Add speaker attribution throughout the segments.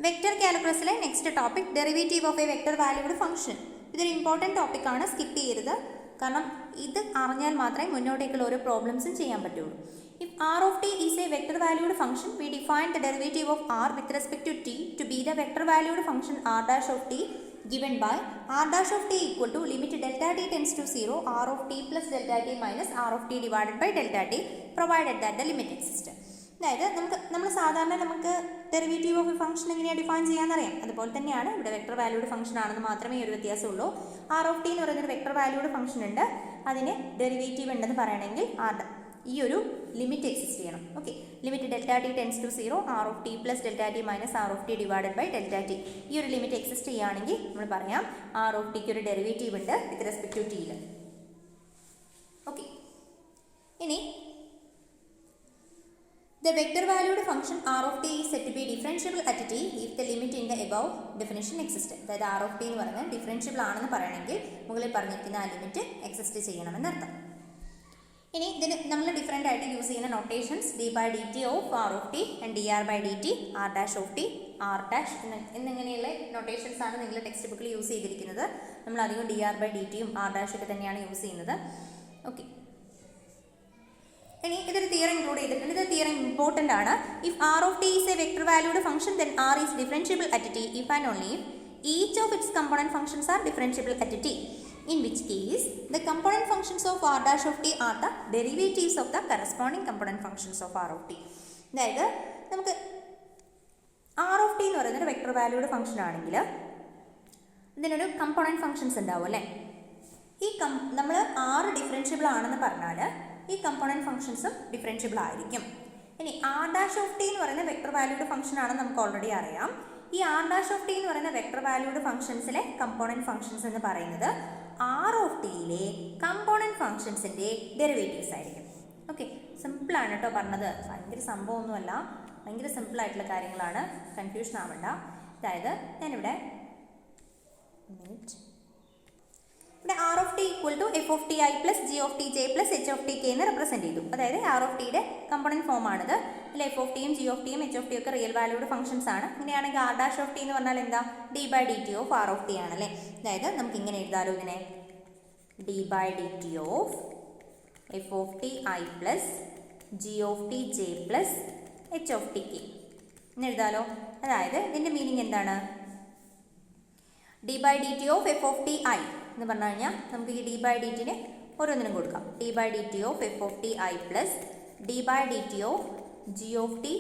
Speaker 1: Vector കാൽക്കുലസിലെ next topic derivative of a vector valued function. ഇതൊരു important ടോപ്പിക്കാണ്, skip ചെയ്യരുത്. കാരണം ഇത് അറിഞ്ഞാൽ മാത്രമേ മുന്നോട്ടേക്കുള്ള ഓരോ പ്രോബ്ലംസും ചെയ്യാൻ പറ്റുള്ളൂ. If r of t is a vector valued function, we define the derivative of r with respect to t to be the vector valued function r dash of t given by r dash of t equal to limit delta t tends to 0 r of t plus delta t minus r of t divided by delta t provided that the limit exists. അതായത് നമ്മൾ സാധാരണ നമുക്ക് derivative of A function എങ്ങനെയാണ് define ചെയ്യാനറിയാം. അതുപോലെ തന്നെയാണ് ഇവിടെ vector valued function ആണെന്ന് മാത്രമേ ഒരു വ്യത്യാസമുള്ളൂ. ആർ ഓഫ് ടി എന്ന് പറയുന്നൊരു വെക്ടർ വാല്യൂഡ് ഫംഗ്ഷൻ ഉണ്ട്, അതിന് ഡെറിവേറ്റീവ് ഉണ്ടെന്ന് പറയണമെങ്കിൽ ഈ ഒരു ലിമിറ്റ് എക്സിസ്റ്റ് ചെയ്യണം. Okay, limit delta t tends to 0 r of t plus delta t minus r of t divided by delta t. ഈ ഒരു ലിമിറ്റ് എക്സിസ്റ്റ് ചെയ്യുകയാണെങ്കിൽ നമ്മൾ പറയാം ആർ ഓഫ് ടിക്ക് ഒരു ഡെറിവേറ്റീവ് ഉണ്ട് വിത്ത് റെസ്പെക്ട് ടു ടിയിൽ. ഓക്കെ, ഇനി the vector valued function r of t is said to be differentiable at t if the limit in the above definition exists. അതായത് r of t എന്ന് പറയുന്നത് differentiable ആണെന്ന് പറയണമെങ്കിൽ മുകളിൽ പറഞ്ഞിരിക്കുന്ന ആ ലിമിറ്റ് എക്സിസ്റ്റ് ചെയ്യണമെന്നർത്ഥം. ഇനി ഇതിന് നമ്മൾ ഡിഫറെൻ്റ് ആയിട്ട് യൂസ് ചെയ്യുന്ന notations d by d t of r of t and d r by d t, r dash of t, r dash എന്നിങ്ങനെയുള്ള നൊട്ടേഷൻസ് ആണ് നിങ്ങൾ ടെക്സ്റ്റ് ബുക്കിൽ യൂസ് ചെയ്തിരിക്കുന്നത്. നമ്മൾ അധികം ഡി ആർ ബൈ ഡി ടിയും ആർ ഡാഷ് ഒക്കെ തന്നെയാണ് യൂസ് ചെയ്യുന്നത്. ഓക്കെ, ഇനി ഇതൊരു തിയറം ഇൻക്ലൂഡ് ചെയ്തിട്ടുണ്ട്. ഇത് തിയറം ഇമ്പോർട്ടൻ്റ് ആണ്. If r of t is a vector valued function then r is differentiable at t if and only if each of its component functions are differentiable at t, in which case the component functions of r dash of t are the derivatives of the corresponding component functions of r of t. അതായത് നമുക്ക് r of t എന്ന് പറയുന്നത് ഒരു vector valued function ആണെങ്കിൽ ഇതിനൊരു component functions ഉണ്ടാവും അല്ലേ. ഈ നമ്മൾ r ഡിഫറൻഷ്യബിൾ ആണെന്ന് പറഞ്ഞാൽ ഈ കമ്പോണന്റ് ഫംഗ്ഷൻസും ഡിഫറൻഷ്യബിൾ ആയിരിക്കും. ഇനി r ഡാഷ് ഓഫ് ടി എന്ന് പറയുന്ന വെക്ടർ വാല്യൂഡ് ഫംഗ്ഷൻ ആണെന്ന് നമുക്ക് ഓൾറെഡി അറിയാം. ഈ r ഡാഷ് ഓഫ് ടി എന്ന് പറയുന്ന വെക്ടർ വാല്യൂഡ് ഫംഗ്ഷൻസിലെ കമ്പോണന്റ് ഫംഗ്ഷൻസ് എന്ന് പറയുന്നത് ആർ ഓഫ് ടിയിലെ കമ്പോണന്റ് ഫംഗ്ഷൻസിൻ്റെ ഡെറിവേറ്റീവ്സ് ആയിരിക്കും. ഓക്കെ, സിമ്പിളാണ് കേട്ടോ പറഞ്ഞത്, ഭയങ്കര സംഭവമൊന്നുമല്ല, ഭയങ്കര സിമ്പിളായിട്ടുള്ള കാര്യങ്ങളാണ്, കൺഫ്യൂഷൻ ആവണ്ട. അതായത് ഞാനിവിടെ r of t equal to f of t i plus g of t j plus h of t k എന്ന് റെപ്രസെൻറ്റ് ചെയ്തു. അതായത് ആർ ഓഫ് ടിയുടെ കമ്പോണന്റ് ഫോമാണിത്. ഇതിൽ എഫ് ഓഫ് ടിയും ജി ഓഫ് ടിയും എച്ച് ഓഫ് ടിയും ഒക്കെ റിയൽ വാല്യൂഡ് ഫംഗ്ഷൻസ് ആണ്. ഇങ്ങനെയാണെങ്കിൽ ആർ ഡാഷ് ഓഫ് ടി എന്ന് പറഞ്ഞാൽ എന്താ, d by d t of r of t ആണല്ലേ. അതായത് നമുക്ക് ഇങ്ങനെ എഴുതാലോ ഇതിനെ, d by d t of f of t i plus g of t j plus h of t k എന്ന് എഴുതാലോ. അതായത് ഇതിൻ്റെ മീനിങ് എന്താണ്, d by d t of f of t i എന്ന് പറഞ്ഞു കഴിഞ്ഞാൽ നമുക്ക് ഈ ഡി ബൈ ഡി ടിന് ഓരോന്നിനും കൊടുക്കാം. D by d t of f of t i plus d by d t of g of t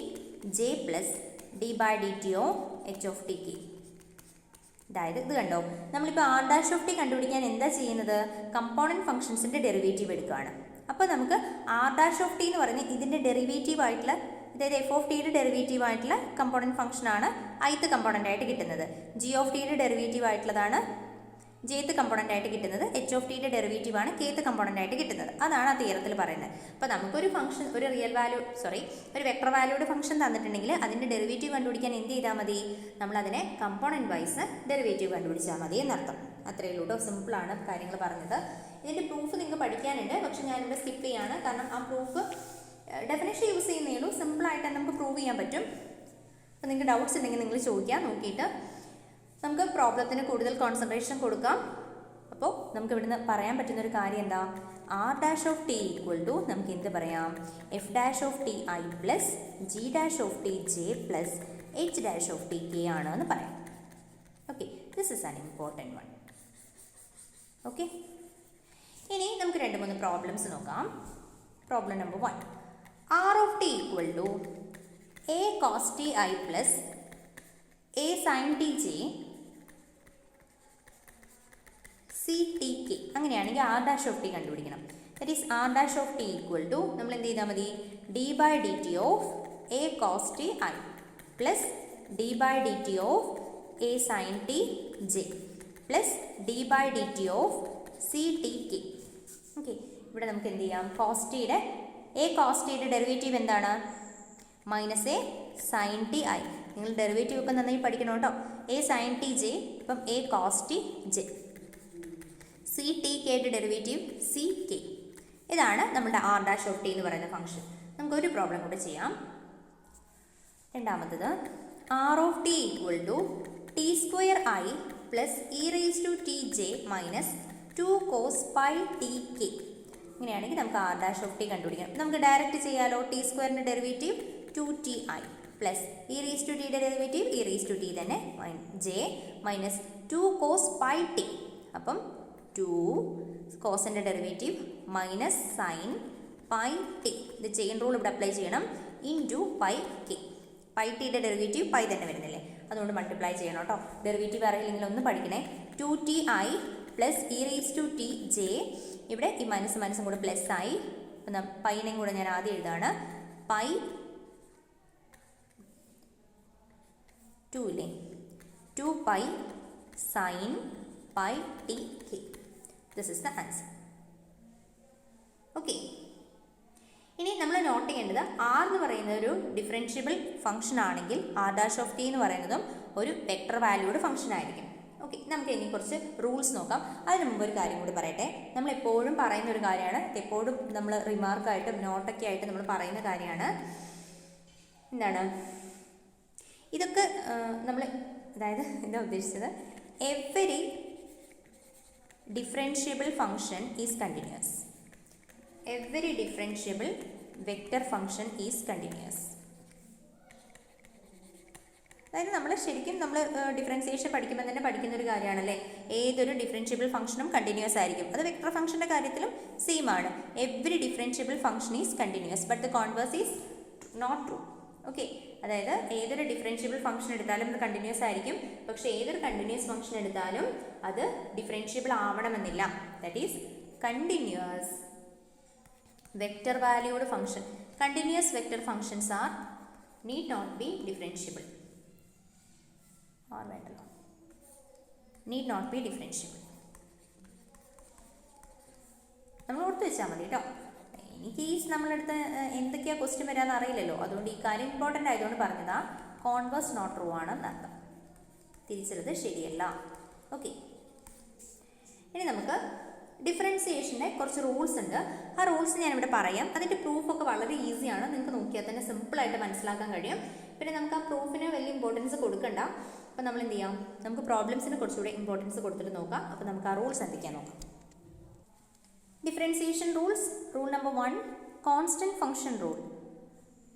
Speaker 1: j plus d by d t of h of t k. അതായത് ഇത് കണ്ടോ, നമ്മളിപ്പോൾ R dash of T കണ്ടുപിടിക്കാൻ എന്താ ചെയ്യുന്നത്, component ഫംഗ്ഷൻസിൻ്റെ derivative എടുക്കുകയാണ്. അപ്പോൾ നമുക്ക് ആർ ഡാഷ് ഓഫ് ടി എന്ന് പറയുന്നത് ഇതിൻ്റെ ഡെറിവേറ്റീവ് ആയിട്ടുള്ള, അതായത് എഫ് ഓഫ് ടിയുടെ ഡെറിവേറ്റീവ് ആയിട്ടുള്ള കമ്പോണൻറ്റ് ഫംഗ്ഷനാണ് ith കമ്പോണൻ്റ് ആയിട്ട് കിട്ടുന്നത്. ജി ഓഫ് ടിയുടെ ഡെറിവേറ്റീവ് ആയിട്ടുള്ളതാണ് jth കമ്പോണൻ്റ് ആയിട്ട് കിട്ടുന്നത്. എച്ച് ഓഫ് ടിയുടെ ഡെറിവേറ്റീവ് ആണ് kth കമ്പോണൻ്റ് ആയിട്ട് കിട്ടുന്നത്. അതാണ് ആ തിയറത്തിൽ പറയുന്നത്. അപ്പോൾ നമുക്കൊരു ഫംഗ്ഷൻ, ഒരു ഒരു വെക്ടർ വാല്യൂഡ് ഫംഗ്ഷൻ തന്നിട്ടുണ്ടെങ്കിൽ അതിൻ്റെ ഡെറിവേറ്റീവ് കണ്ടുപിടിക്കാൻ എന്ത് ചെയ്താൽ മതി, നമ്മളതിനെ കമ്പോണൻറ്റ് വൈസ് ഡെറിവേറ്റീവ് കണ്ടുപിടിച്ചാൽ മതി എന്നർത്ഥം. അത്രയേ ഉള്ളൂ കേട്ടോ, സിമ്പിളാണ് കാര്യങ്ങൾ പറഞ്ഞത്. ഇതിൻ്റെ പ്രൂഫ് നിങ്ങൾക്ക് പഠിക്കാനുണ്ട്, പക്ഷേ ഞാനിവിടെ സ്കിപ്പ് ചെയ്യാണ്. കാരണം ആ പ്രൂഫ് ഡെഫിനേഷൻ യൂസ് ചെയ്യുന്നേ ഉള്ളൂ, സിമ്പിളായിട്ട് തന്നെ നമുക്ക് പ്രൂവ് ചെയ്യാൻ പറ്റും. അപ്പോൾ നിങ്ങൾക്ക് ഡൗട്ട്സ് ഉണ്ടെങ്കിൽ നിങ്ങൾ ചോദിക്കാം, നോക്കിയിട്ട് നമുക്ക് പ്രോബ്ലത്തിന് കൂടുതൽ കോൺസെൻട്രേഷൻ കൊടുക്കാം. അപ്പോൾ നമുക്ക് ഇവിടുന്ന് പറയാൻ പറ്റുന്നൊരു കാര്യം എന്താ, r dash of t equal to നമുക്ക് എന്ത് പറയാം, f dash of t i plus g dash of t j plus h dash of t k ആണ് എന്ന് പറയാം. Okay, this is an important one. Okay, ഇനി നമുക്ക് 2-3 പ്രോബ്ലംസ് നോക്കാം. Problem number 1, r of t equal to a cos t i plus a sine t j c t k. അങ്ങനെയാണെങ്കിൽ r dash of T കണ്ടുപിടിക്കണം. That is r dash of t equal to നമ്മൾ എന്ത് ചെയ്താൽ മതി, d by d t of a cos t i plus d by d t of a sine t j plus d by d t of c t k. Okay, ഇവിടെ നമുക്ക് എന്ത് ചെയ്യാം, a cos ടിയുടെ derivative എന്താണ്, minus a sine t i. നിങ്ങൾ derivative ഒക്കെ നന്നായി പഠിക്കണം കേട്ടോ. എ സൈൻ ടി ജെ, ഇപ്പം a cos T j, c T കെയുടെ ഡെറിവേറ്റീവ് സി കെ. ഇതാണ് നമ്മുടെ ആർ ഡാഷ് ഓഫ് ടി എന്ന് പറയുന്ന ഫംഗ്ഷൻ. നമുക്കൊരു പ്രോബ്ലം കൂടെ ചെയ്യാം. രണ്ടാമത്തത്, r of t equal to t square i plus e raise to t j minus 2 cos pi t k. ഇങ്ങനെയാണെങ്കിൽ നമുക്ക് ആർ ഡാഷ് ഓഫ് ടി കണ്ടുപിടിക്കണം. നമുക്ക് ഡയറക്റ്റ് ചെയ്യാലോ. ടി സ്ക്വയറിൻ്റെ derivative 2ti plus e raise to ടിയുടെ derivative e raise to t തന്നെ j minus 2 cos pi t. അപ്പം 2 കോസിൻ്റെ derivative minus sine pi t. ഇത് ചെയിൻ റൂൾ ഇവിടെ അപ്ലൈ ചെയ്യണം. Into pi k. പൈ ടിയുടെ ഡെറിവേറ്റീവ് പൈ തന്നെ വരുന്നില്ലേ, അതുകൊണ്ട് മൾട്ടിപ്ലൈ ചെയ്യണം കേട്ടോ. ഡെറിവേറ്റീവ് അറിയില്ലെങ്കിൽ ഒന്ന് പഠിക്കണേ. 2ti plus e raise to t j. ഇവിടെ ഈ മനസ്സും കൂടെ പ്ലസ് ആയി. അപ്പം പൈനെയും കൂടെ ഞാൻ ആദ്യം എഴുതാണ്. പൈ 2 ഇല്ലേ, 2 pi sine pi t K. This is the answer. Okay, ഇനി നമ്മൾ നോട്ട് ചെയ്യേണ്ടത് ആർ എന്ന് പറയുന്നത് ഒരു ഡിഫറൻഷ്യബിൾ ഫംഗ്ഷൻ ആണെങ്കിൽ ആർ ഡാഷ് ഓഫ് ടി എന്ന് പറയുന്നതും ഒരു വെക്ടർ വാല്യൂഡ് ഫംഗ്ഷൻ ആയിരിക്കും. ഓക്കെ, നമുക്ക് ഇനി കുറച്ച് റൂൾസ് നോക്കാം. അതിന് മുമ്പ് ഒരു കാര്യം കൂടി പറയട്ടെ. നമ്മൾ എപ്പോഴും പറയുന്ന ഒരു കാര്യമാണ്, എപ്പോഴും നമ്മൾ റിമാർക്കായിട്ടും നോട്ടൊക്കെ ആയിട്ട് നമ്മൾ പറയുന്ന കാര്യമാണ്. എന്താണ് ഇതൊക്കെ നമ്മൾ, അതായത് എന്താ ഉദ്ദേശിച്ചത്, every differentiable function is continuous. Every differentiable vector function is continuous. അതായത് നമ്മൾ ശരിക്കും ഡിഫറൻസിയേഷൻ പഠിക്കുമ്പോൾ തന്നെ പഠിക്കുന്ന ഒരു കാര്യമാണല്ലേ, ഏതൊരു ഡിഫറൻഷ്യബിൾ ഫംഗ്ഷനും കണ്ടിന്യൂസ് ആയിരിക്കും. അത് വെക്റ്റർ ഫംഗ്ഷൻ്റെ കാര്യത്തിലും സെയിം ആണ്. Every differentiable function is continuous but the converse is not true. Okay, അതായത് ഏതൊരു ഡിഫറൻഷ്യബിൾ ഫംഗ്ഷൻ എടുത്താലും അത് കണ്ടിന്യൂസ് ആയിരിക്കും. പക്ഷേ ഏതൊരു കണ്ടിന്യൂസ് ഫംഗ്ഷൻ എടുത്താലും അത് ഡിഫറൻഷ്യബിൾ ആവണമെന്നില്ല. That is continuous vector valued function. Continuous vector functions are need not be differentiable. വേണ്ടല്ലോ, നീഡ് നോട്ട് ബി ഡിഫറൻഷ്യബിൾ. നമ്മൾ ഓർത്ത് വെച്ചാൽ മതി കേട്ടോ. എനിക്ക് ഈ നമ്മളടുത്ത് എന്തൊക്കെയാണ് ക്വസ്റ്റ്യൻ വരാമെന്ന് അറിയില്ലല്ലോ, അതുകൊണ്ട് ഈ കാര്യം ഇമ്പോർട്ടൻ്റ് ആയതുകൊണ്ട് പറഞ്ഞതാ. കോൺവേഴ്സ് നോട്ട് ട്രൂ ആണെന്നർത്ഥം, തിരിച്ചത് ശരിയല്ല. ഓക്കെ, ഇനി നമുക്ക് ഡിഫറൻസിയേഷൻ്റെ കുറച്ച് റൂൾസ് ഉണ്ട്. ആ റൂൾസ് ഞാനിവിടെ പറയാം. അതിൻ്റെ പ്രൂഫൊക്കെ വളരെ ഈസിയാണ്, നിങ്ങൾക്ക് നോക്കിയാൽ തന്നെ സിമ്പിളായിട്ട് മനസ്സിലാക്കാൻ കഴിയും. പിന്നെ നമുക്ക് ആ പ്രൂഫിന് വലിയ ഇമ്പോർട്ടൻസ് കൊടുക്കണ്ട. അപ്പോൾ നമ്മൾ എന്ത് ചെയ്യാം, നമുക്ക് പ്രോബ്ലംസിന് കുറച്ചുകൂടെ ഇമ്പോർട്ടൻസ് കൊടുത്തിട്ട് നോക്കാം. അപ്പോൾ നമുക്ക് ആ റൂൾസ് എന്തൊക്കെയാണ് നോക്കാം. Differentiation rules. Rule number 1, constant function rule.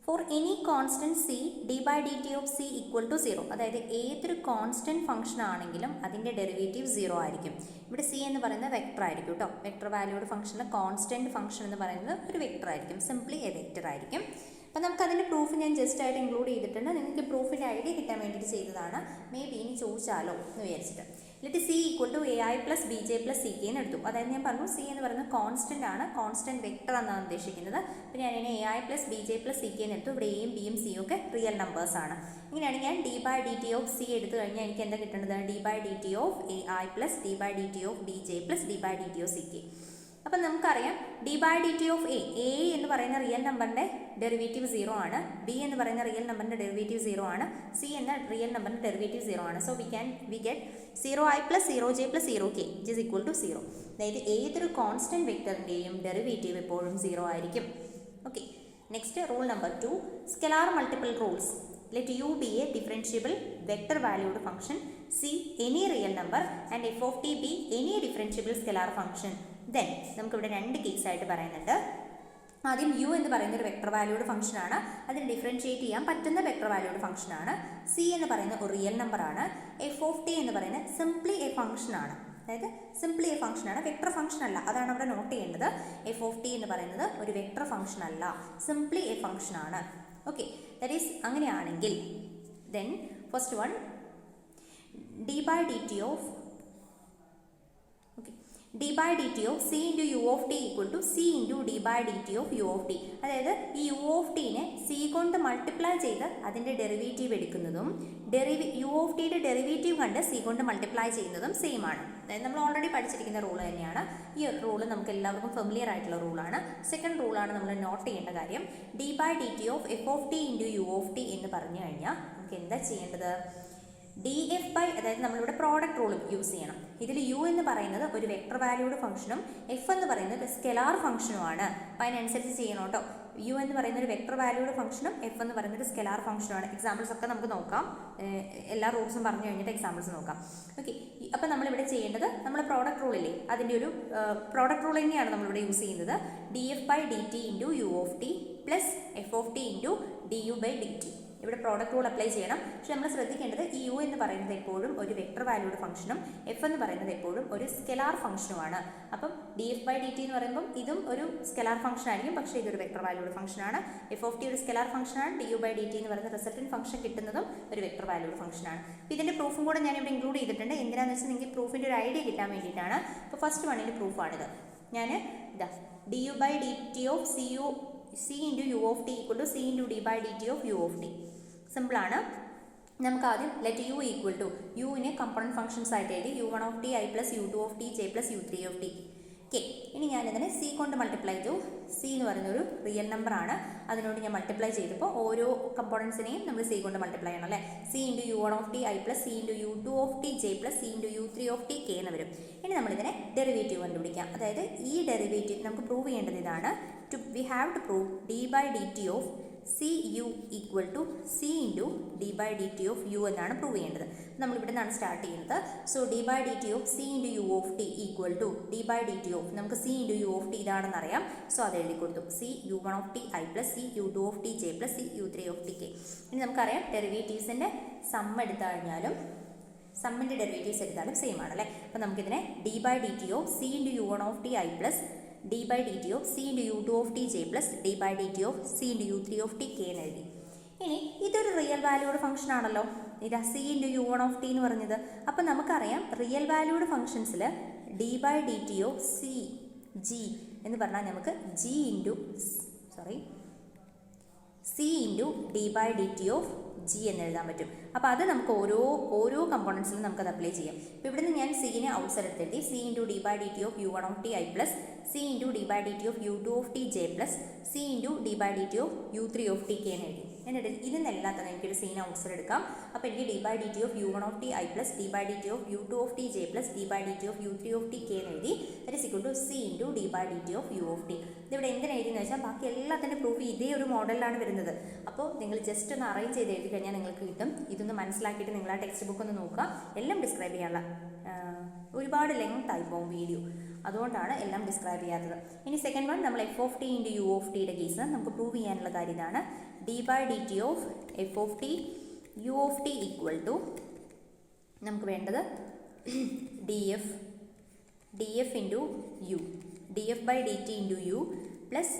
Speaker 1: For any constant c d by d t of c equal to 0. അതായത് ഏതൊരു കോൺസ്റ്റൻറ്റ് ഫംഗ്ഷൻ ആണെങ്കിലും അതിൻ്റെ ഡെറിവേറ്റീവ് 0 ആയിരിക്കും. ഇവിടെ സി എന്ന് പറയുന്നത് വെക്ടർ ആയിരിക്കും കേട്ടോ. വെക്ടർ വാല്യൂഡ് ഫംഗ്ഷനിൽ കോൺസ്റ്റൻറ്റ് ഫംഗ്ഷൻ എന്ന് പറയുന്നത് ഒരു വെക്ടർ ആയിരിക്കും, സിംപ്ലി എ വെക്ടർ ആയിരിക്കും. അപ്പോൾ നമുക്ക് അതിൻ്റെ പ്രൂഫ് ഞാൻ ജസ്റ്റ് ആയിട്ട് ഇൻക്ലൂഡ് ചെയ്തിട്ടുണ്ട്. നിങ്ങൾക്ക് പ്രൂഫിൻ്റെ ഐഡിയ കിട്ടാൻ വേണ്ടിയിട്ട് ചെയ്തതാണ്. മേ ബി ഇനി ചോദിച്ചാലോ എന്ന് വിചാരിച്ചിട്ട്. എന്നിട്ട് c equal to a i plus b j plus c k എന്ന് എടുത്തു. അതായത് ഞാൻ പറഞ്ഞു സി എന്ന് പറയുന്നത് കോൺസ്റ്റൻ്റ് ആണ്, കോൺസ്റ്റൻറ്റ് വെക്ടർ എന്നാണ് ഉദ്ദേശിക്കുന്നത്. അപ്പോൾ ഞാൻ ഇതിനെ A i plus b j plus c k എന്ന് എടുത്തു. ഇവിടെ എയും ബിയും സിയും ഒക്കെ റിയൽ നമ്പേഴ്സ് ആണ്. ഇങ്ങനെയാണ് ഞാൻ d by d t of c എടുത്തു കഴിഞ്ഞാൽ എനിക്ക് എന്താ കിട്ടുന്നത്, d by d t of a i plus d by d t of b j plus d by d t of c k. അപ്പം നമുക്കറിയാം d by d t of a എന്ന് പറയുന്ന real നമ്പറിൻ്റെ ഡെറിവേറ്റീവ് 0 ആണ്, B എന്ന് പറയുന്ന real നമ്പറിൻ്റെ derivative 0 ആണ്, സി എന്ന റിയൽ നമ്പറിൻ്റെ ഡെറിവേറ്റീവ് 0 ആണ്. So we get 0i plus 0j plus 0k is equal to 0. അതായത് ഏതൊരു കോൺസ്റ്റൻറ്റ് വെക്ടറിൻ്റെയും ഡെറിവേറ്റീവ് എപ്പോഴും 0 ആയിരിക്കും. Okay, next rule number 2, scalar multiple rules. Let u be a differentiable vector valued function, c any real number and f of t be any differentiable scalar function. Then നമുക്ക് ഇവിടെ രണ്ട് case ആയിട്ട് പറയുന്നുണ്ട്. ആദ്യം u എന്ന് പറയുന്ന ഒരു vector valued function ആണ്, അതിന് ഡിഫറൻഷിയേറ്റ് ചെയ്യാൻ പറ്റുന്ന വെക്ടർ വാല്യൂഡ് ഫംഗ്ഷൻ ആണ്. c എന്ന് പറയുന്ന ഒരു റിയൽ നമ്പർ ആണ്. f of t എന്ന് പറയുന്നത് സിംപ്ലി എ ഫംഗ്ഷൻ ആണ്, അതായത് സിംപ്ലി എ ഫംഗ്ഷൻ ആണ്, വെക്ടർ ഫംഗ്ഷൻ അല്ല. അതാണ് അവിടെ നോട്ട് ചെയ്യേണ്ടത്. f of t എന്ന് പറയുന്നത് ഒരു വെക്ടർ ഫംഗ്ഷൻ അല്ല, സിംപ്ലി എ ഫംഗ്ഷൻ ആണ്. ഓക്കെ, ദാറ്റ് ഈസ് അങ്ങനെയാണെങ്കിൽ then first one d by d t of d by dt of c into u of t equal to c into d by dt of u of t. അതായത് ഈ u of t നെ c കൊണ്ട് multiply ചെയ്ത് അതിൻ്റെ derivative എടുക്കുന്നതും u of tയുടെ derivative കണ്ട് c കൊണ്ട് multiply ചെയ്യുന്നതും സെയിം ആണ്. അതായത് നമ്മൾ ഓൾറെഡി പഠിച്ചിരിക്കുന്ന റൂൾ തന്നെയാണ്. ഈ റൂള് നമുക്ക് എല്ലാവർക്കും ഫെമിലിയർ ആയിട്ടുള്ള റൂളാണ്. സെക്കൻഡ് റൂളാണ് നമ്മൾ നോട്ട് ചെയ്യേണ്ട കാര്യം. d by dt of f of t into u of t എന്ന് പറഞ്ഞു കഴിഞ്ഞാൽ നമുക്ക് എന്താ ചെയ്യേണ്ടത്, ഡി എഫ് ബൈ, അതായത് നമ്മളിവിടെ പ്രോഡക്റ്റ് റൂൾ യൂസ് ചെയ്യണം. ഇതിൽ യു എന്ന് പറയുന്നത് ഒരു വെക്ടർ വാല്യൂഡ് ഫംഗ്ഷനും എഫ് എന്ന് പറയുന്നത് സ്കെലാർ ഫംഗ്ഷനുമാണ്. അപ്പോൾ അതിനനുസരിച്ച് ചെയ്യണം കേട്ടോ. യു എന്ന് പറയുന്ന ഒരു വെക്ടർ വാല്യൂഡ് ഫംഗ്ഷനും എഫ് എന്ന് പറയുന്ന ഒരു സ്കെലാർ ഫംഗ്ഷനുമാണ്. എക്സാമ്പിൾസ് ഒക്കെ നമുക്ക് നോക്കാം. എല്ലാ റൂൾസും പറഞ്ഞു കഴിഞ്ഞിട്ട് എക്സാമ്പിൾസ് നോക്കാം. ഓക്കെ, അപ്പോൾ നമ്മളിവിടെ ചെയ്യേണ്ടത് നമ്മൾ പ്രോഡക്റ്റ് റൂളില്ലേ അതിൻ്റെ ഒരു പ്രോഡക്റ്റ് റൂൾ തന്നെയാണ് നമ്മളിവിടെ യൂസ് ചെയ്യുന്നത്. D f by d t into u of t plus f of t into d u by d t. ഇവിടെ പ്രോഡക്റ്റ് റൂൾ അപ്ലൈ ചെയ്യണം. പക്ഷെ നമ്മൾ ശ്രദ്ധിക്കേണ്ടത് ഈ യു എന്ന് പറയുന്നത് എപ്പോഴും ഒരു വെക്ടർ വാല്യൂഡ് ഫംഗ്ഷനും എഫ് എന്ന് പറയുന്നത് എപ്പോഴും ഒരു സ്കെലാർ ഫംഗ്ഷനുമാണ്. അപ്പം d f by d t എന്ന് പറയുമ്പോൾ ഇതും ഒരു സ്കെലാർ ഫംഗ്ഷൻ ആയിരിക്കും, പക്ഷേ ഇതൊരു വെക്ടർ വാല്യൂഡ് ഫംഗ്ഷനാണ്. എഫ് ഓഫ് ടി ഒരു സ്കെലാർ ഫംഗ്ഷനാണ്. D u by d t എന്ന് പറയുന്ന റിസൾട്ടന്റ് ഫംഗ്ഷൻ കിട്ടുന്നതും ഒരു വെക്ടർ വാല്യൂഡ് ഫംഗ്ഷനാണ്. അപ്പോൾ ഇതിൻ്റെ പ്രൂഫും കൂടെ ഞാൻ ഇവിടെ ഇൻക്ലൂഡ് ചെയ്തിട്ടുണ്ട്. എന്തിനാണെന്ന് വെച്ചാൽ നിങ്ങൾക്ക് പ്രൂഫിൻ്റെ ഒരു ഐഡിയ കിട്ടാൻ വേണ്ടിയിട്ടാണ്. അപ്പോൾ ഫസ്റ്റ് വണ്ണിൻ്റെ പ്രൂഫാണിത്. ഞാൻ ഇതാ d u by d t of c into u of t equal to c into d by d t of u of t. സിമ്പിളാണ്. നമുക്ക് ആദ്യം ലെറ്റ് യു ഈക്വൽ ടു യുവിനെ കമ്പോണൻറ്റ് ഫംഗ്ഷൻസ് ആയിട്ട് എഴുതി u 1 of t i plus u 2 of t j plus u 3 of t. Okay, ഇനി ഞാനിതിനെ c കൊണ്ട് multiply ചെയ്തു. സി എന്ന് പറയുന്നൊരു റിയൽ നമ്പറാണ്. അതിനോട് ഞാൻ മൾട്ടിപ്ലൈ ചെയ്തപ്പോൾ ഓരോ കമ്പോണൻസിനെയും നമ്മൾ സി കൊണ്ട് മൾട്ടിപ്ലൈ ചെയ്യണം അല്ലേ. C into u 1 of t i plus c into u 2 of t j plus c into u 3 of t k എന്ന് വരും. ഇനി നമ്മളിതിനെ ഡെറിവേറ്റീവ് കണ്ടുപിടിക്കാം. അതായത് ഈ ഡെറിവേറ്റീവ് നമുക്ക് പ്രൂവ് ചെയ്യേണ്ടത് ഇതാണ്. We have to prove d by d t of c u equal to c into d by d t of u എന്നാണ് പ്രൂവ് ചെയ്യേണ്ടത്. നമ്മളിവിടെ നിന്നാണ് സ്റ്റാർട്ട് ചെയ്യുന്നത്. So d by d t of c into u of t equal to d by d t of നമുക്ക് c into u of t ഇതാണെന്ന് അറിയാം. So അത് എഴുതി കൊടുത്തു. C u 1 of t i plus c U 2 of t j plus c u 3 of t k. ഇനി നമുക്കറിയാം ഡെറിവേറ്റീവ്സിൻ്റെ some എടുത്തു കഴിഞ്ഞാലും സമ്മിൻ്റെ ഡെറിവേറ്റീവ്സ് എടുത്താലും സെയിം ആണ് അല്ലേ. അപ്പോൾ നമുക്കിതിനെ d by d t of c into u 1 of t i plus d by d t of c into u 2 of t j plus d by d t of c into u 3 of t k എന്ന് എഴുതി. ഇനി ഇതൊരു real valued function ആണല്ലോ. ഇതാ c into u 1 of t എന്ന് പറഞ്ഞത്. അപ്പം നമുക്കറിയാം റിയൽ വാല്യൂഡ് ഫംഗ്ഷൻസിൽ d by d t of C G എന്ന് പറഞ്ഞാൽ നമുക്ക് g into c into d by d t of g എന്ന് എഴുതാൻ പറ്റും. അപ്പോൾ അത് നമുക്ക് ഓരോ കമ്പോണൻസിലും നമുക്കത് അപ്ലൈ ചെയ്യാം. ഇപ്പോൾ ഇവിടുന്ന് ഞാൻ സീനെ ഔട്ട് സൈഡ് എടുത്തെത്തി. C into d by d t of u 1 of t i plus c into d by d t of u 2 of t j plus c into d by d t of u 3 of t k എന്ന് എഴുതി. എന്നിട്ട് ഇതിനെല്ലാം തന്നെ എനിക്കൊരു scene out side എടുക്കാം. അപ്പോൾ എനിക്ക് d by d t of u 1 of t i plus d by d t of u 2 of t j plus d by d t of u 3 of t k എന്ന് എഴുതി. That is equal to c into d by d t of u of t. ഇതിവിടെ എന്തിനാ എഴുതിയെന്ന് വെച്ചാൽ ബാക്കി എല്ലാത്തിൻ്റെ proof ഇതേ ഒരു മോഡലിലാണ് വരുന്നത്. അപ്പോൾ നിങ്ങൾ ജസ്റ്റ് ഒന്ന് അറേഞ്ച് ചെയ്ത് എഴുതി കഴിഞ്ഞാൽ നിങ്ങൾക്ക് കിട്ടും. ഇതൊന്ന് മനസ്സിലാക്കിയിട്ട് നിങ്ങൾ ആ ടെക്സ്റ്റ് ബുക്ക് ഒന്ന് നോക്കുക. എല്ലാം ഡിസ്ക്രൈബ് ചെയ്യാനുള്ള ഒരുപാട് ലെങ്ത് ആയി പോകും വീഡിയോ, അതുകൊണ്ടാണ് എല്ലാം ഡിസ്ക്രൈബ് ചെയ്യാത്തത്. ഇനി സെക്കൻഡ് വൺ നമ്മൾ f of t into u of ടിയുടെ കേസ് നമുക്ക് പ്രൂവ് ചെയ്യാനുള്ള കാര്യം ഇതാണ്. D by d t of f of t u of t equal to നമുക്ക് വേണ്ടത് d f into u d f by d t into u plus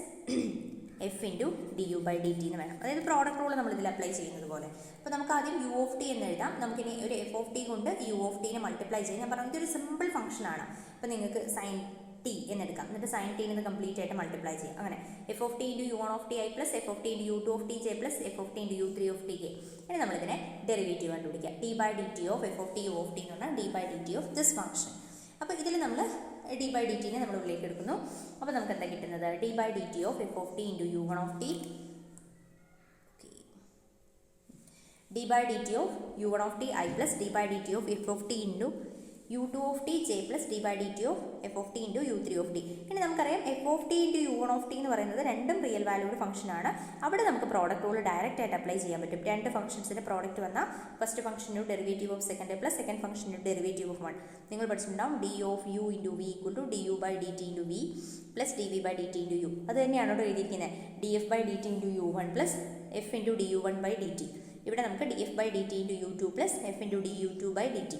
Speaker 1: f into d u by d t എന്ന് വേണം. അതായത് product rule നമ്മളിതിൽ apply ചെയ്യുന്നത് പോലെ. അപ്പോൾ നമുക്ക് ആദ്യം യു ഓഫ് ടി എന്ന് എഴുതാം. നമുക്കിനി ഒരു എഫ് ഓഫ് ടി കൊണ്ട് യു ഓഫ് ടീനെ മൾട്ടിപ്ലൈ ചെയ്യാം. ഞാൻ പറഞ്ഞു ഇതൊരു സിമ്പിൾ ഫംഗ്ഷനാണ്. അപ്പോൾ നിങ്ങൾക്ക് സൈൻ ടി എന്നെടുക്കാം. എന്നിട്ട് സൈൻ ടീനെ ഇത് കംപ്ലീറ്റ് ആയിട്ട് മൾട്ടിപ്ലൈ ചെയ്യാം. അങ്ങനെ f of t into u 1 of t i plus f of t into u 2 of t j plus f of t into u 3 of t k. ഇനി നമ്മളിതിനെ derivative കണ്ടുപിടിക്കാം. D by d t of f of t u of t എന്ന് പറഞ്ഞാൽ d by d t of this function. അപ്പോൾ ഇതിൽ നമ്മൾ D by d ടിനെ നമ്മൾ ഉള്ളിലേക്ക് എടുക്കുന്നു. അപ്പോൾ നമുക്ക് എന്താ കിട്ടുന്നത്? D by d t of f of t into u 1 of t d by d t of u 1 of t i plus d by d t of f of t into u 2 of t j plus d by d t of f of t into u 3 of t. ഇനി നമുക്കറിയാം f of t into u 1 of t എന്ന് പറയുന്നത് രണ്ടും real valued ഫംഗ്ഷനാണ്. അവിടെ നമുക്ക് product rule direct ആയിട്ട് apply ചെയ്യാൻ പറ്റും. രണ്ട് ഫംഗ്ഷൻസിൻ്റെ പ്രോഡക്റ്റ് വന്നാൽ ഫസ്റ്റ് ഫംഗ്ഷൻ്റെ derivative of second plus second ഫംഗ്ഷൻ്റെ ഡെറിവേറ്റീവ് ഓഫ് 1 നിങ്ങൾ പഠിച്ചിട്ടുണ്ടാവും. D of u into v equal to d u by d t into v plus d v by d t into u. അത് തന്നെയാണ് ഇവിടെ എഴുതിയിരിക്കുന്നത്. D f by d t into u 1 plus f into d u 1 by d t. ഇവിടെ നമുക്ക് d f by d t into u 2 plus f into d u 2 by d t.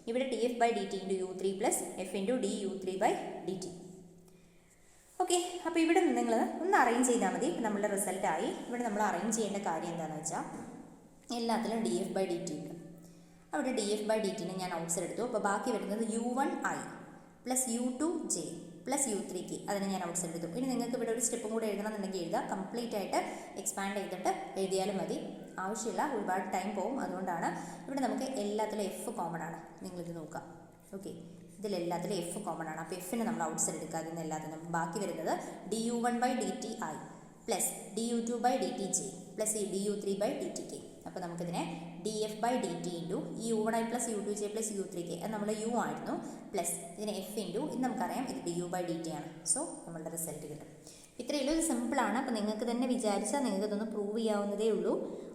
Speaker 1: ഇവിടെ d f by d t into u 3 plus f into d u 3 by d t. Okay, അപ്പോൾ ഇവിടെ നിങ്ങൾ ഒന്ന് arrange ചെയ്താൽ മതി. നമ്മളുടെ റിസൾട്ടായി. ഇവിടെ നമ്മൾ അറേഞ്ച് ചെയ്യേണ്ട കാര്യം എന്താണെന്ന് വെച്ചാൽ എല്ലാത്തിലും d f by d t ഉണ്ട്. അവിടെ ഡി എഫ് ബൈ ഡി ടിനെ ഞാൻ ഔട്ട് സൈഡ് എടുത്തു. അപ്പോൾ ബാക്കി വരുന്നത് u 1 i plus u 2 j plus u 3 k. അതിനെ ഞാൻ ഔട്ട് സൈഡ് എടുത്തു. ഇനി നിങ്ങൾക്ക് ഇവിടെ ഒരു സ്റ്റെപ്പും കൂടെ എഴുതണമെന്നുണ്ടെങ്കിൽ എഴുതുക. കംപ്ലീറ്റ് ആയിട്ട് എക്സ്പാൻഡ് ചെയ്തിട്ട് എഴുതിയാലും മതി. ആവശ്യമില്ല, ഒരുപാട് ടൈം പോകും. അതുകൊണ്ടാണ് ഇവിടെ നമുക്ക് എല്ലാത്തിലും എഫ് കോമൺ ആണ്. നിങ്ങളിത് നോക്കാം. ഓക്കെ, ഇതിലെല്ലാത്തിലും എഫ് കോമൺ ആണ്. അപ്പോൾ എഫിനെ നമ്മൾ ഔട്ട് സൈഡ് എടുക്കുക. അതിൽ നിന്ന് എല്ലാത്തിനും ബാക്കി വരുന്നത് d u 1 by d t i plus d u 2 by d t j plus d u 3 by d t k. അപ്പോൾ നമുക്കിതിനെ d f by d t into ഈ u 1 i plus u 2 j plus u 3 k അത് നമ്മൾ U ആയിരുന്നു plus ഇതിന് F into ഇത് നമുക്കറിയാം ഇത് d u by d t ആണ്. സോ നമ്മളുടെ റിസൾട്ട് കിട്ടും. ഇത്രയേ ഉള്ളൂ. ഇത് സിമ്പിളാണ്. അപ്പോൾ നിങ്ങൾക്ക് തന്നെ വിചാരിച്ചാൽ നിങ്ങൾക്ക് ഇതൊന്ന് പ്രൂവ് ചെയ്യാവുന്നതേ ഉള്ളൂ.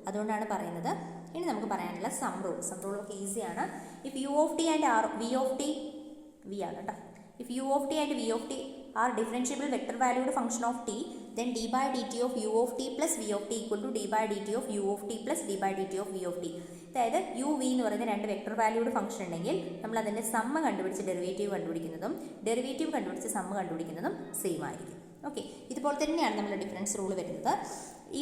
Speaker 1: അതുകൊണ്ടാണ് പറയുന്നത്. ഇനി നമുക്ക് പറയാനുള്ള സം റൂളൊക്കെ ഈസിയാണ്. If u of t and are v of t v ആണ് കേട്ടോ. If u of t and v of t are differentiable vector valued function of t, then d by dt of u of t plus v of t equal to d by dt of u of t plus d by dt of v of t. അതായത് U V എന്ന് പറയുന്ന രണ്ട് vector valued function ഉണ്ടെങ്കിൽ നമ്മൾ അതിൻ്റെ സമ്മ കണ്ടുപിടിച്ച് derivative കണ്ടുപിടിക്കുന്നതും derivative കണ്ടുപിടിച്ച് സമ്മ കണ്ടുപിടിക്കുന്നതും സെയിം ആയിരിക്കും. ഓക്കെ, ഇതുപോലെ തന്നെയാണ് നമ്മുടെ ഡിഫറൻസ് റൂൾ വരുന്നത്.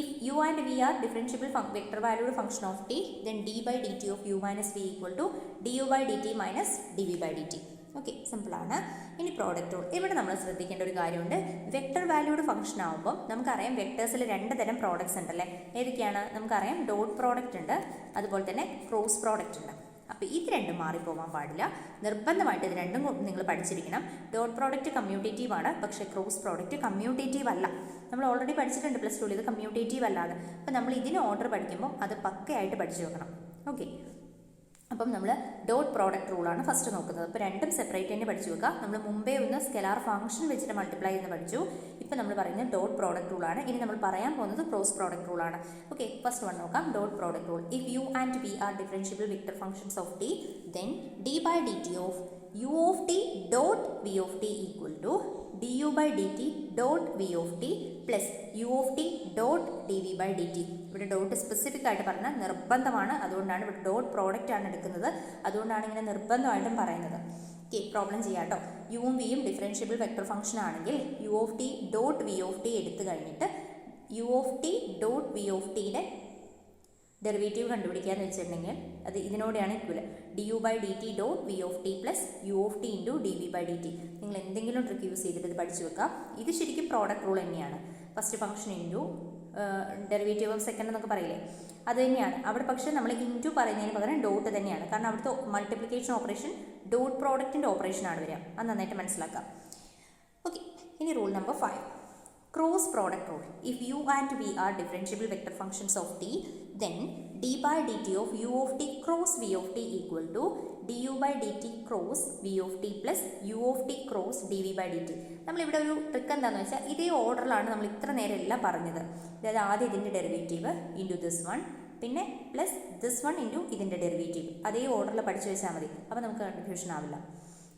Speaker 1: If u and v are differentiable vector valued function of t, then d by dt of u minus v equal to du by dt minus dv by dt. Okay, സിമ്പിളാണ്. ഇനി product rule. ഇവിടെ നമ്മൾ ശ്രദ്ധിക്കേണ്ട ഒരു കാര്യമുണ്ട്. Vector valued function ആകുമ്പോൾ നമുക്കറിയാം വെക്ടേഴ്സിൽ രണ്ട് തരം പ്രോഡക്ട്സ് ഉണ്ടല്ലേ. ഏതൊക്കെയാണ് നമുക്കറിയാം? ഡോട്ട് പ്രോഡക്റ്റ് ഉണ്ട്, അതുപോലെ തന്നെ ക്രോസ് പ്രോഡക്റ്റ് ഉണ്ട്. അപ്പോൾ ഇത് രണ്ടും മാറിപ്പോകാൻ പാടില്ല. നിർബന്ധമായിട്ട് ഇത് രണ്ടും നിങ്ങൾ പഠിച്ചിരിക്കണം. ഡോട്ട് പ്രോഡക്റ്റ് കമ്മ്യൂട്ടേറ്റീവ് ആണ്, പക്ഷേ ക്രോസ് പ്രോഡക്റ്റ് കമ്മ്യൂട്ടേറ്റീവ് അല്ല. നമ്മൾ ഓൾറെഡി പഠിച്ചിട്ടുണ്ട് പ്ലസ് ടൂവിൽ, ഇത് കമ്മ്യൂട്ടേറ്റീവ് അല്ലാതെ. അപ്പോൾ നമ്മൾ ഇതിന് ഓർഡർ പഠിക്കുമ്പോൾ അത് പക്കയായിട്ട് പഠിച്ചു വെക്കണം. ഓക്കെ, അപ്പം നമ്മൾ ഡോട്ട് പ്രോഡക്റ്റ് റൂളാണ് ഫസ്റ്റ് നോക്കുന്നത്. അപ്പോൾ രണ്ടും സെപ്പറേറ്റ് തന്നെ പഠിച്ചു വെക്കുക. നമ്മൾ മുമ്പേ ഒന്ന് സ്കെലാർ ഫംഗ്ഷൻ വെച്ചിട്ട് മൾട്ടിപ്ലൈ എന്ന് പഠിച്ചു. ഇപ്പോൾ നമ്മൾ പറയുന്നത് ഡോട്ട് പ്രോഡക്റ്റ് റൂളാണ്. ഇനി നമ്മൾ പറയാൻ പോകുന്നത് ക്രോസ് പ്രോഡക്റ്റ് റൂളാണ്. ഓക്കെ, ഫസ്റ്റ് വൺ നോക്കാം. Dot product rule. If u and v are differentiable vector functions of t, then d by d t of u of t dot v of t equal to du by dt dot v of t plus u of t dot dv by dt. ഇവിടെ dot specific ആയിട്ട് പറഞ്ഞാൽ നിർബന്ധമാണ്. അതുകൊണ്ടാണ് ഇവിടെ dot product ആണ് എടുക്കുന്നത്. അതുകൊണ്ടാണ് ഇങ്ങനെ നിർബന്ധമായിട്ടും പറയുന്നത്. ഓക്കെ, പ്രോബ്ലം ചെയ്യാം കേട്ടോ. യുവും വിയും ഡിഫറൻഷ്യബിൾ വെക്ടർ ഫംഗ്ഷൻ ആണെങ്കിൽ u of t dot v of t എടുത്തു കഴിഞ്ഞിട്ട് u of t dot v of ടിയുടെ ഡെറിവേറ്റീവ് കണ്ടുപിടിക്കാന്ന് വെച്ചിട്ടുണ്ടെങ്കിൽ അത് ഇതിനോടെയാണ് equal. D u by d t dot v of t plus u of t into d v by d t. നിങ്ങൾ എന്തെങ്കിലും trick use ചെയ്തിട്ട് ഇത് പഠിച്ചു വെക്കാം. ഇത് ശരിക്കും പ്രോഡക്റ്റ് റൂൾ തന്നെയാണ്. First function into derivative of second എന്നൊക്കെ പറയില്ലേ, അത് തന്നെയാണ് അവിടെ. പക്ഷേ നമ്മൾ ഇൻറ്റു പറയുന്നതിന് പകരം ഡോട്ട് തന്നെയാണ്. കാരണം അവിടുത്തെ മൾട്ടിപ്ലിക്കേഷൻ ഓപ്പറേഷൻ ഡോട്ട് പ്രോഡക്റ്റിൻ്റെ ഓപ്പറേഷനാണ് വരിക. അത് നന്നായിട്ട് മനസ്സിലാക്കാം. ഓക്കെ, ഇനി rule number 5. Cross product rule. If u and v are differentiable vector functions of t, then d by dt of u of t cross v of t equal to du by dt cross v of t plus u of t cross dv by dt. നമ്മളിവിടെ ഒരു trick എന്താണെന്ന് വെച്ചാൽ ഇതേ ഓർഡറിലാണ് നമ്മൾ ഇത്ര നേരം എല്ലാം പറഞ്ഞത്. അതായത് ആദ്യം ഇതിൻ്റെ ഡെറിവേറ്റീവ് ഇൻറ്റു ദിസ് വൺ, പിന്നെ പ്ലസ് ദിസ് വൺ ഇൻറ്റു ഇതിൻ്റെ ഡെറിവേറ്റീവ്. അതേ ഓർഡറിൽ പഠിച്ചു വെച്ചാൽ മതി. അപ്പോൾ നമുക്ക് കൺഫ്യൂഷൻ ആവില്ല.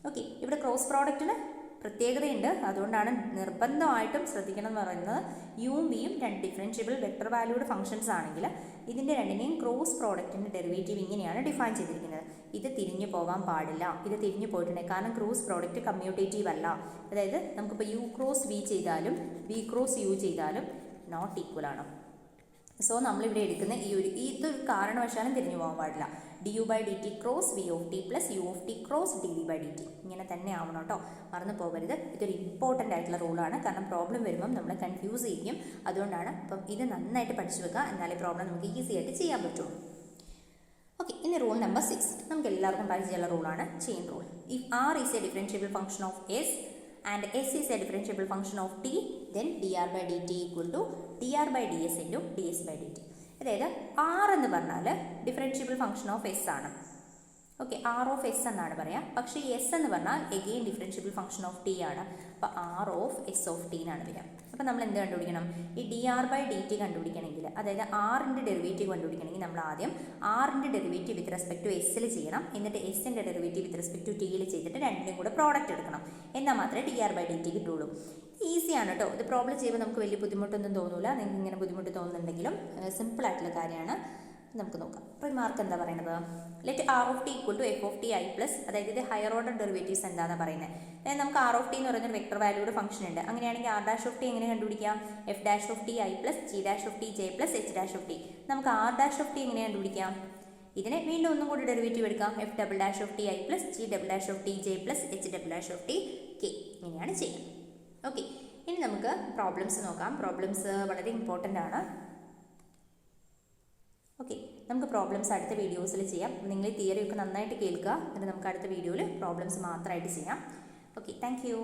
Speaker 1: ഓക്കെ, ഇവിടെ ക്രോസ് പ്രോഡക്റ്റിന് പ്രത്യേകതയുണ്ട്. അതുകൊണ്ടാണ് നിർബന്ധമായിട്ടും ശ്രദ്ധിക്കണം എന്ന് പറയുന്നത്. യുവും വിയും രണ്ട് ഡിഫറൻഷ്യബിൾ വെക്ടർ വാല്യൂഡ് ഫംഗ്ഷൻസ് ആണെങ്കിൽ ഇതിൻ്റെ രണ്ടിനെയും ക്രോസ് പ്രോഡക്റ്റിൻ്റെ ഡെറിവേറ്റീവ് ഇങ്ങനെയാണ് ഡിഫൈൻ ചെയ്തിരിക്കുന്നത്. ഇത് തിരിഞ്ഞു പോകാൻ പാടില്ല. ഇത് തിരിഞ്ഞു പോയിട്ടുണ്ടെങ്കിൽ കാരണം ക്രോസ് പ്രോഡക്റ്റ് കമ്മ്യൂട്ടേറ്റീവ് അല്ല. അതായത് നമുക്കിപ്പോൾ യു ക്രോസ് വി ചെയ്താലും വി ക്രോസ് യു ചെയ്താലും നോട്ട് ഈക്വൽ ആണ്. സോ നമ്മളിവിടെ എടുക്കുന്ന ഇതൊരു കാരണവശാലും തിരിഞ്ഞു പോകാൻ പാടില്ല. D u by d t cross v of t plus u of t cross d v by d t. ഇങ്ങനെ തന്നെ ആവണം കേട്ടോ, മറന്നു പോകരുത്. ഇതൊരു ഇമ്പോർട്ടൻ്റ് ആയിട്ടുള്ള റൂളാണ്. കാരണം പ്രോബ്ലം വരുമ്പം നമ്മൾ കൺഫ്യൂസ് ചെയ്യും. അതുകൊണ്ടാണ്. അപ്പം ഇത് നന്നായിട്ട് പഠിച്ചു വെക്കുക. എന്നാലേ പ്രോബ്ലം നമുക്ക് ഈസി ആയിട്ട് ചെയ്യാൻ പറ്റുള്ളൂ. ഓക്കെ, ഇനി റൂൾ നമ്പർ 6 നമുക്ക് എല്ലാവർക്കും പരിചയമുള്ള റൂളാണ്, chain rule. If r is a differentiable function of s and s is a differentiable function of t, then dr by dt equal to dr by ds into ds by dt. അതായത് r എന്ന് പറഞ്ഞാൽ differentiable function of s ആണ്. Okay, r of s എന്നാണ് പറയാം. പക്ഷേ s എന്ന് പറഞ്ഞാൽ again differentiable function of t ആണ്. അപ്പോൾ r of s of t എന്നാണ് വരിക. അപ്പോൾ നമ്മൾ എന്ത് കണ്ടുപിടിക്കണം? ഈ d r by d t കണ്ടുപിടിക്കണമെങ്കിൽ, അതായത് ആറിൻ്റെ ഡെറിവേറ്റീവ് കണ്ടുപിടിക്കണമെങ്കിൽ നമ്മൾ ആദ്യം ആറിൻ്റെ ഡെറിവേറ്റീവ് വിത്ത് റെസ്പെക്ട് ടു എസ്സിൽ ചെയ്യണം. എന്നിട്ട് എസിൻ്റെ ഡെറിവേറ്റീവ് വിത്ത് റെസ്പെക്ട് ടു ടിയിൽ ചെയ്തിട്ട് രണ്ടിനും കൂടെ പ്രോഡക്റ്റ് എടുക്കണം. എന്നാൽ മാത്രമേ d r by d t കിട്ടുള്ളൂ. ഈസിയാണ് കേട്ടോ. ഇത് പ്രോബ്ലം ചെയ്യുമ്പോൾ നമുക്ക് വലിയ ബുദ്ധിമുട്ടൊന്നും തോന്നില്ല. നിങ്ങൾക്ക് ഇങ്ങനെ ബുദ്ധിമുട്ട് തോന്നുന്നുണ്ടെങ്കിലും സിമ്പിളായിട്ടുള്ള കാര്യമാണ്. നമുക്ക് നോക്കാം. റിമാർക്ക് എന്താ പറയുന്നത്? Let r of t equal to f of t i plus, അതായത് ഇത് ഹയർ ഓർഡർ ഡെറിവേറ്റീവ്സ് എന്താണെന്ന് പറയുന്നത്. അതായത് നമുക്ക് ആർ ഓഫ് ടി എന്ന് പറയുന്ന ഒരു വെക്ടർ വാല്യൂഡ് ഫംഗ്ഷൻ ഉണ്ട്. അങ്ങനെയാണെങ്കിൽ ആർ ഡാഷ് ഓഫ് ടി എങ്ങനെ കണ്ടുപിടിക്കാം? F dash of t i plus g dash of t j plus h dash of T. നമുക്ക് ആർ ഡാഷ് ഓഫ് ടി എങ്ങനെ കണ്ടുപിടിക്കാം? ഇതിനെ വീണ്ടും ഒന്നും കൂടി ഡെറിവേറ്റീവ് എടുക്കാം. F double dash of t i plus G double dash of t j plus H double dash of t K. ഇങ്ങനെയാണ് ചെയ്യുന്നത്. ഓക്കെ, ഇനി നമുക്ക് പ്രോബ്ലംസ് നോക്കാം. പ്രോബ്ലംസ് വളരെ ഇമ്പോർട്ടൻ്റ് ആണ്. ഓക്കെ, നമുക്ക് പ്രോബ്ലംസ് അടുത്ത വീഡിയോസിൽ ചെയ്യാം. നിങ്ങൾ ഈ തിയറി ഒക്കെ നന്നായിട്ട് കേൾക്കുക. എന്നിട്ട് നമുക്ക് അടുത്ത വീഡിയോയിൽ പ്രോബ്ലംസ് മാത്രമായിട്ട് ചെയ്യാം. Okay, thank you.